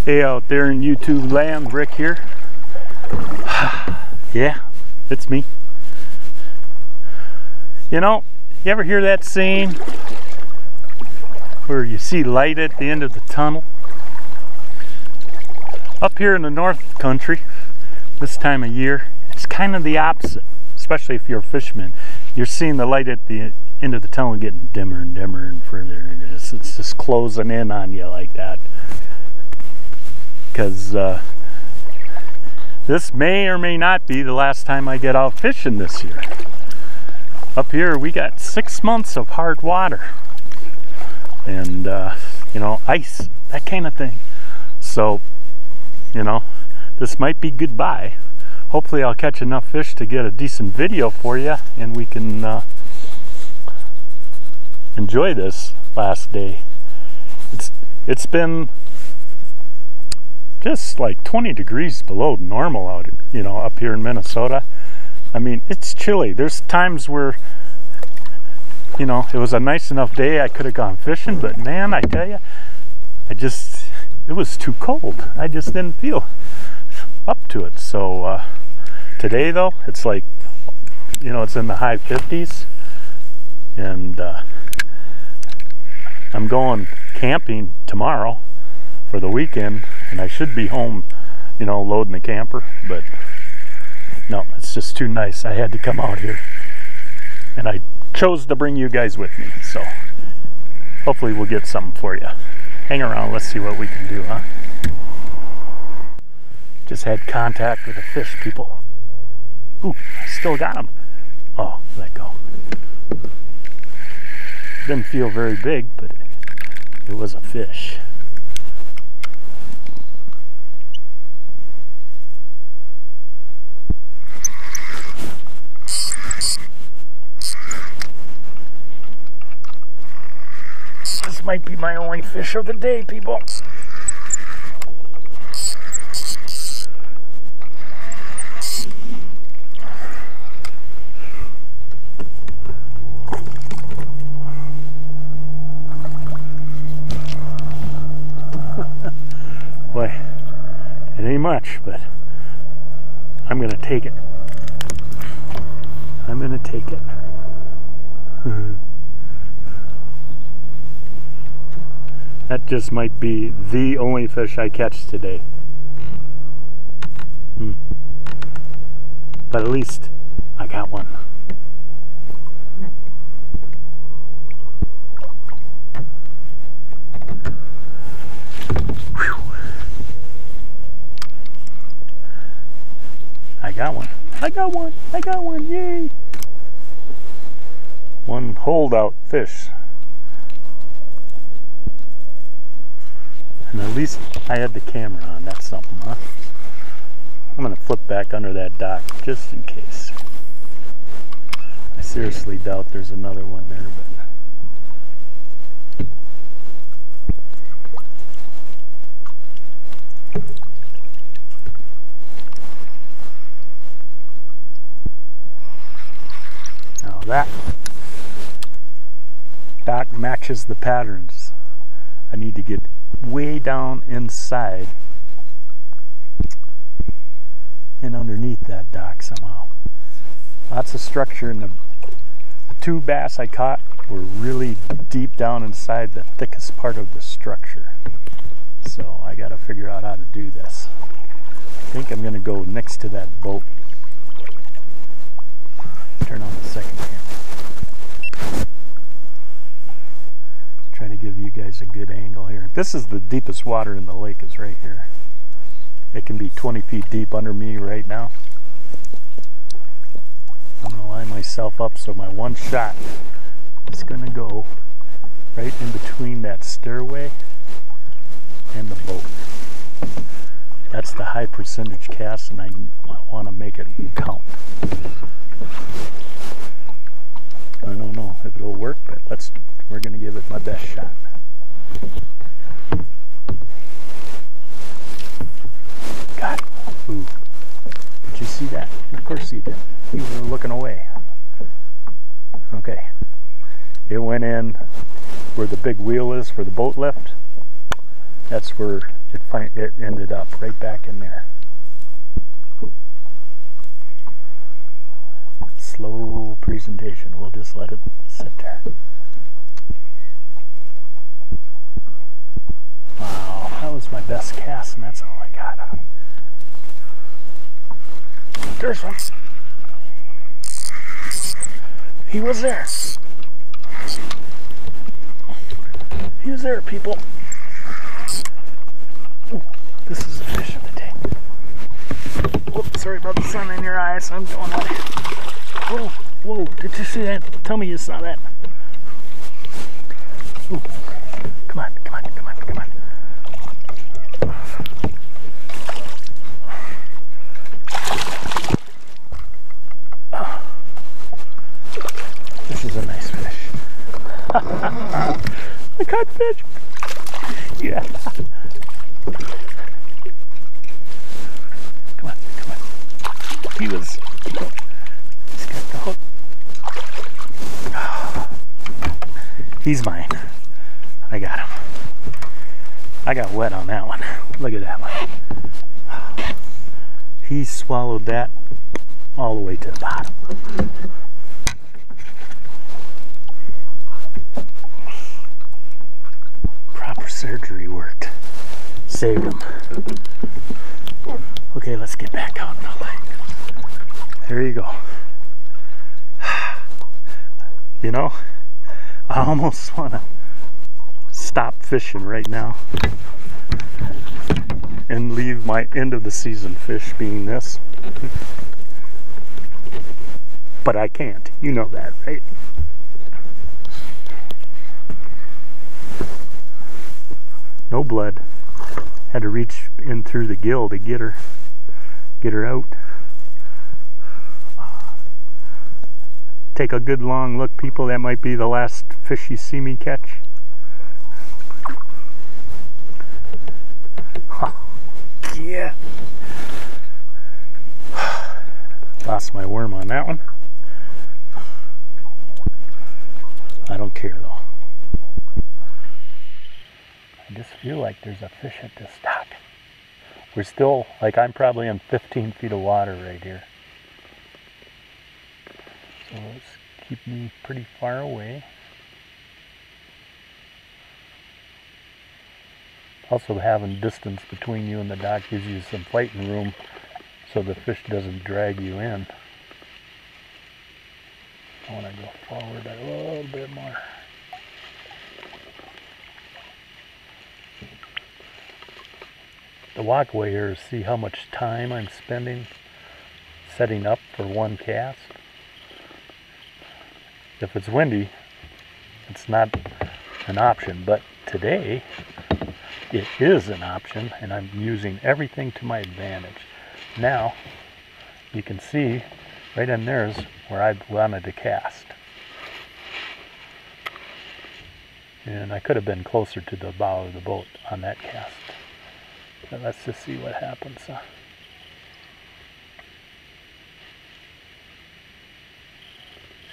Hey, out there in YouTube land, Rick here. Yeah, it's me. You know, you ever hear that saying where you see light at the end of the tunnel? Up here in the North Country, this time of year, it's kind of the opposite, especially if you're a fisherman. You're seeing the light at the end of the tunnel getting dimmer and dimmer and further, and it's just closing in on you like that. Because this may or may not be the last time I get out fishing this year. Up here we got 6 months of hard water and you know, ice, that kind of thing. So, you know, this might be goodbye. Hopefully I'll catch enough fish to get a decent video for you and we can enjoy this last day. It's been just like 20 degrees below normal out, you know, up here in Minnesota. I mean, it's chilly. There's times where, you know, it was a nice enough day I could have gone fishing, but man, I tell you, it was too cold. I just didn't feel up to it. So today though, it's like, you know, it's in the high 50s, and I'm going camping tomorrow for the weekend, and I should be home, you know, loading the camper, but no, it's just too nice. I had to come out here, and I chose to bring you guys with me, so hopefully we'll get something for you. Hang around, let's see what we can do, huh? Just had contact with a fish, people. Ooh, I still got him. Oh, let go. Didn't feel very big, but it was a fish. This might be my only fish of the day, people. Boy, it ain't much, but I'm gonna take it. I'm gonna take it. That just might be the only fish I catch today. But at least I got one. Whew. I got one. I got one. I got one. Yay! One holdout fish. And at least I had the camera on. That's something, huh? I'm going to flip back under that dock just in case. I seriously doubt there's another one there, but... Now that dock matches the patterns. I need to get way down inside and underneath that dock somehow. Lots of structure, and the two bass I caught were really deep down inside the thickest part of the structure. So I got to figure out how to do this. I think I'm going to go next to that boat. Turn on the second camera. Try to give you guys a good angle here. This is the deepest water in the lake, is right here. It can be 20 feet deep under me right now. I'm going to line myself up so my one shot is going to go right in between that stairway and the boat. That's the high percentage cast, and I want to make it count. I don't know if it'll work, but we're going to give it my best shot. God, ooh, did you see that? Of course you did. You were looking away. Okay, it went in where the big wheel is for the boat lift. That's where it ended up right back in there. Slow presentation. We'll just let it sit there. Wow, that was my best cast, and that's all I got. There's one. He was there. He was there, people. Ooh, this is the fish of the day. Oh, sorry about the sun in your eyes. I'm going on it. Whoa, whoa, did you see that? Tell me you saw that. Ooh. Come on, come on, come on, come on. Oh. This is a nice fish. I caught fish. Yeah. Come on, come on. He's got the hook. He's mine. I got him. I got wet on that one. Look at that one. He swallowed that all the way to the bottom. Proper surgery worked. Saved him. Okay, let's get back out in the lake. There you go. You know, I almost want to stop fishing right now and leave my end of the season fish being this. But I can't. You know that, right? No blood. Had to reach in through the gill to get her out. Take a good long look, people. That might be the last fish you see me catch. Yeah. Lost my worm on that one. I don't care though. I just feel like there's a fish at this dock. We're still, like, I'm probably in 15 feet of water right here. So let's keep me pretty far away. Also, having distance between you and the dock gives you some fighting room so the fish doesn't drag you in. I want to go forward a little bit more. The walkway here is see how much time I'm spending setting up for one cast. If it's windy, it's not an option, but today it is an option, and I'm using everything to my advantage. Now you can see right in there is where I wanted to cast, and I could have been closer to the bow of the boat on that cast. But let's just see what happens.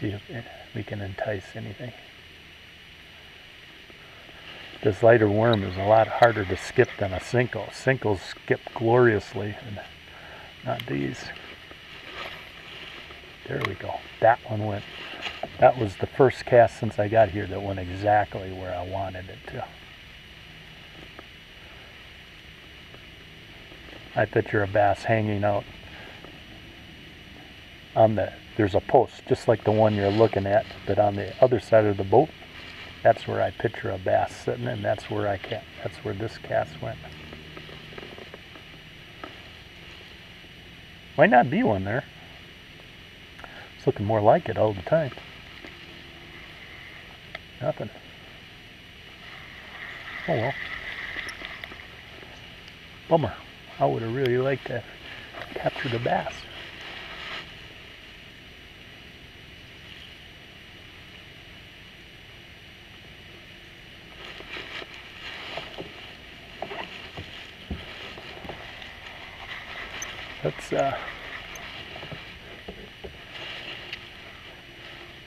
See if we can entice anything. This lighter worm is a lot harder to skip than a Cinco. Cincos skip gloriously, and not these. There we go. That one went. That was the first cast since I got here that went exactly where I wanted it to. I picture a bass hanging out on there's a post just like the one you're looking at, but on the other side of the boat, that's where I picture a bass sitting, and that's where that's where this cast went. Might not be one there. It's looking more like it all the time. Nothing. Oh well. Bummer. I would have really liked to capture the bass. Let's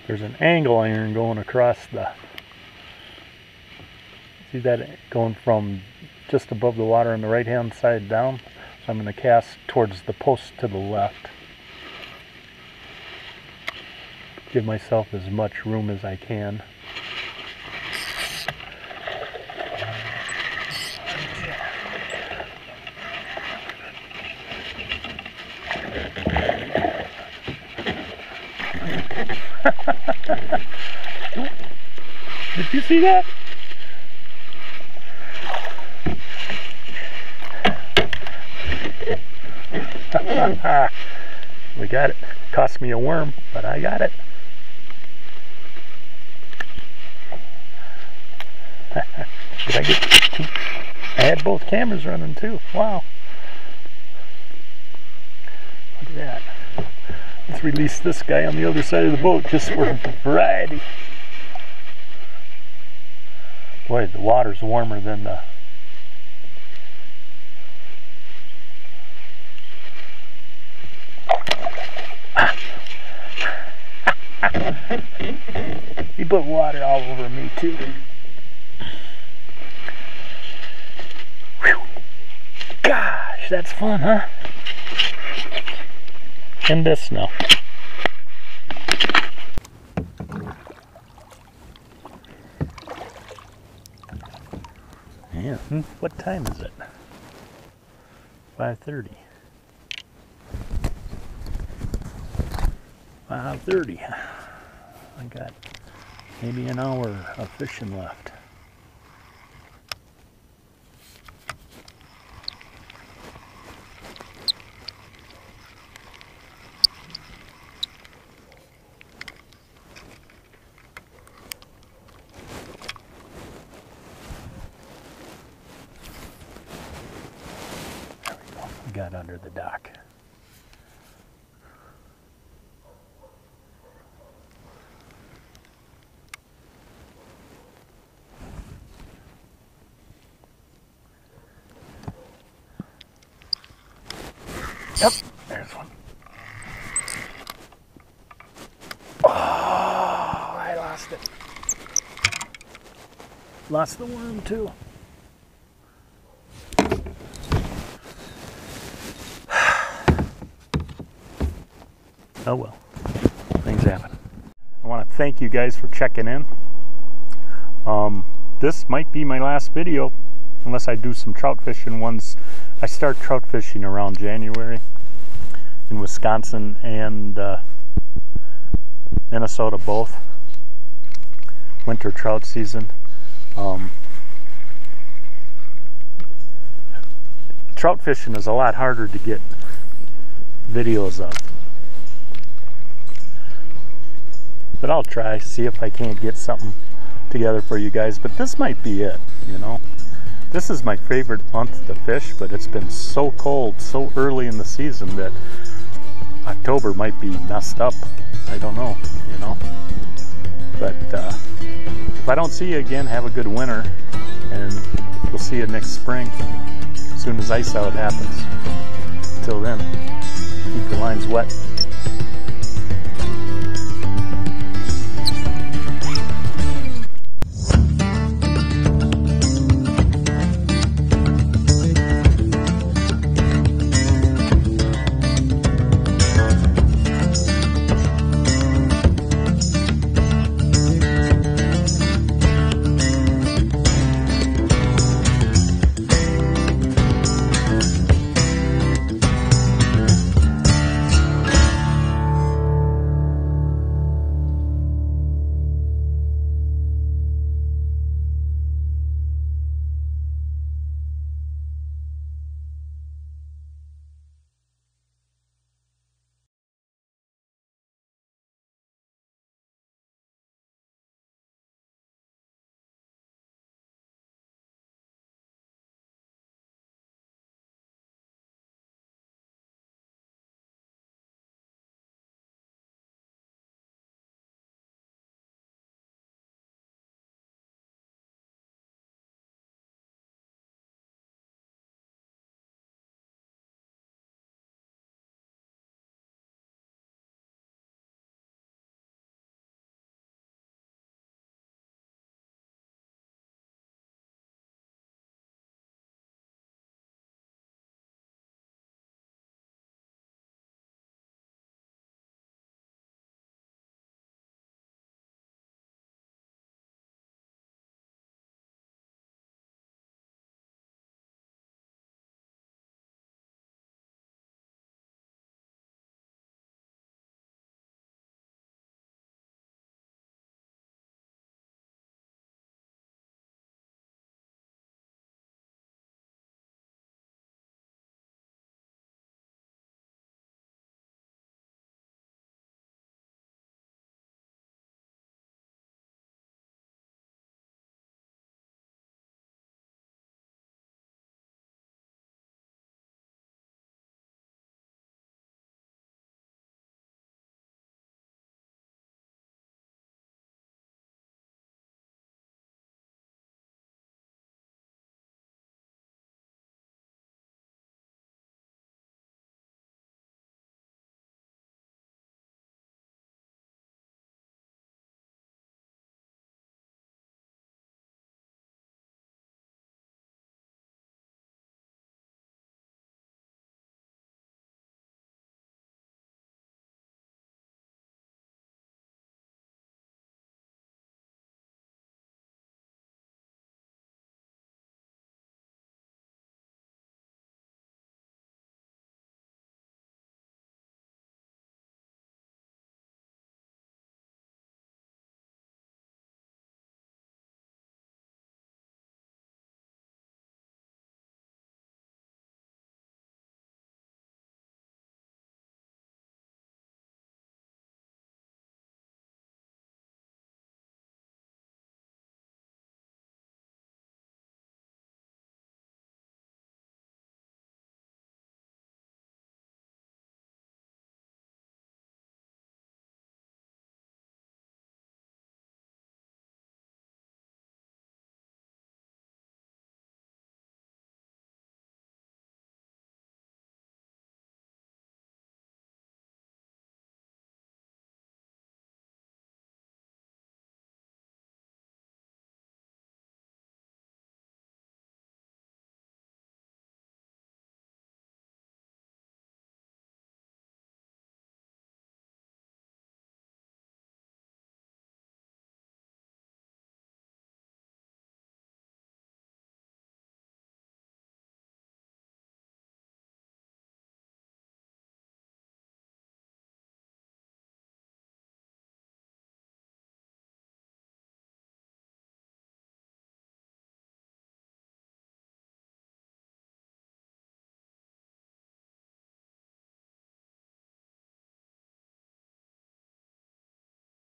there's an angle iron going across the, see that, going from just above the water on the right hand side down. So I'm going to cast towards the post to the left. Give myself as much room as I can. Did you see that? We got it. Cost me a worm, but I got it. Did I get two? I had both cameras running too. Wow. Look at that. Let's release this guy on the other side of the boat just for variety. Boy, the water's warmer than the... He put water all over me too. Whew. Gosh, that's fun, huh? In this snow. Yeah, what time is it? 5:30. 5:30. I got maybe an hour of fishing left. There we go. We got under the dock. Yep, there's one. Oh, I lost it. Lost the worm too. Oh well, things happen. I want to thank you guys for checking in. This might be my last video, unless I do some trout fishing ones. I start trout fishing around January in Wisconsin and Minnesota both. Winter trout season. Trout fishing is a lot harder to get videos of. But I'll try, see if I can't get something together for you guys. But this might be it, you know. This is my favorite month to fish, but it's been so cold so early in the season that October might be messed up. I don't know, you know. But if I don't see you again, have a good winter, and we'll see you next spring as soon as ice out happens. Until then, keep your lines wet.